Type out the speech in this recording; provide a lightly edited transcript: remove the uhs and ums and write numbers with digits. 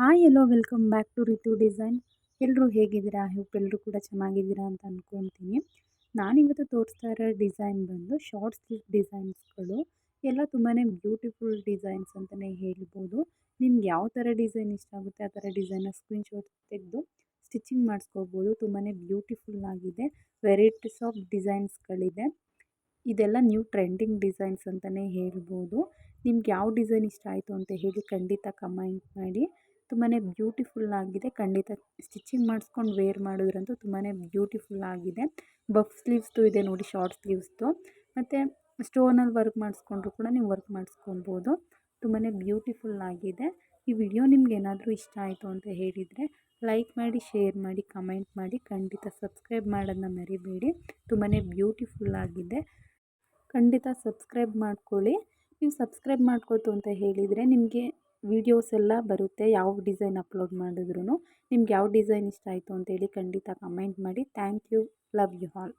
Hi hello welcome back to Ritu design. ಎಲ್ಲರೂ ಹೇಗಿದ್ದೀರಾ? Hope ಎಲ್ಲರೂ ಕೂಡ ಚೆನ್ನಾಗಿದ್ದೀರಾ ಅಂತ ಅಂದ್ಕೊತೀನಿ. ನಾನಿವತ್ತು ತೋರಿಸ್ತಾ ಇರೋ ಡಿಸೈನ್ ಬಂದು ಶಾರ್ಟ್ ಸ್ಲೀವ್ ಡಿಸೈನ್ಸ್ಗಳು. ಎಲ್ಲ ತುಂಬಾ ಬ್ಯೂಟಿಫುಲ್ ಡಿಸೈನ್ಸ್ ಅಂತಲೇ ಹೇಳ್ಬೋದು. ನಿಮ್ಗೆ ಯಾವ ಥರ ಡಿಸೈನ್ ಇಷ್ಟ ಆಗುತ್ತೆ ಆ ಥರ ಡಿಸೈನ್ನ ಸ್ಕ್ರೀನ್ಶಾಟ್ ತೆಗೆದು ಸ್ಟಿಚಿಂಗ್ ಮಾಡಿಸ್ಕೋಬೋದು. ತುಂಬಾ ಬ್ಯೂಟಿಫುಲ್ ಆಗಿದೆ. ವೆರೈಟೀಸ್ ಆಫ್ ಡಿಸೈನ್ಸ್ಗಳಿದೆ. ಇದೆಲ್ಲ ನ್ಯೂ ಟ್ರೆಂಡಿಂಗ್ ಡಿಸೈನ್ಸ್ ಅಂತಲೇ ಹೇಳ್ಬೋದು. ನಿಮ್ಗೆ ಯಾವ ಡಿಸೈನ್ ಇಷ್ಟ ಆಯಿತು ಅಂತ ಹೇಳಿ ಖಂಡಿತ ಕಮೆಂಟ್ ಮಾಡಿ. ತುಂಬಾ ಬ್ಯೂಟಿಫುಲ್ ಆಗಿದೆ. ಖಂಡಿತ ಸ್ಟಿಚಿಂಗ್ ಮಾಡಿಸ್ಕೊಂಡು ವೇರ್ ಮಾಡಿದ್ರಂತೂ ತುಂಬಾ ಬ್ಯೂಟಿಫುಲ್ ಆಗಿದೆ. ಬಫ್ ಸ್ಲೀವ್ಸ್ದು ಇದೆ ನೋಡಿ, ಶಾರ್ಟ್ ಸ್ಲೀವ್ಸ್ದು. ಮತ್ತು ಸ್ಟೋನಲ್ಲಿ ವರ್ಕ್ ಮಾಡಿಸ್ಕೊಂಡ್ರು ಕೂಡ ನೀವು ವರ್ಕ್ ಮಾಡಿಸ್ಕೊಬೋದು. ತುಂಬಾ ಬ್ಯೂಟಿಫುಲ್ ಆಗಿದೆ. ಈ ವಿಡಿಯೋ ನಿಮ್ಗೆ ಏನಾದರೂ ಇಷ್ಟ ಆಯಿತು ಅಂತ ಹೇಳಿದರೆ ಲೈಕ್ ಮಾಡಿ, ಶೇರ್ ಮಾಡಿ, ಕಮೆಂಟ್ ಮಾಡಿ. ಖಂಡಿತ ಸಬ್ಸ್ಕ್ರೈಬ್ ಮಾಡೋದನ್ನ ಮರಿಬೇಡಿ. ತುಂಬಾ ಬ್ಯೂಟಿಫುಲ್ ಆಗಿದೆ. ಖಂಡಿತ ಸಬ್ಸ್ಕ್ರೈಬ್ ಮಾಡ್ಕೊಳ್ಳಿ. ನೀವು ಸಬ್ಸ್ಕ್ರೈಬ್ ಮಾಡ್ಕೋತು ಅಂತ ಹೇಳಿದರೆ ನಿಮಗೆ ವೀಡಿಯೋಸ್ ಎಲ್ಲ ಬರುತ್ತೆ. ಯಾವ ಡಿಸೈನ್ ಅಪ್ಲೋಡ್ ಮಾಡಿದ್ರೂ ನಿಮ್ಗೆ ಯಾವ ಡಿಸೈನ್ ಇಷ್ಟ ಆಯಿತು ಅಂತೇಳಿ ಖಂಡಿತ ಕಮೆಂಟ್ ಮಾಡಿ. Thank you. Love you all.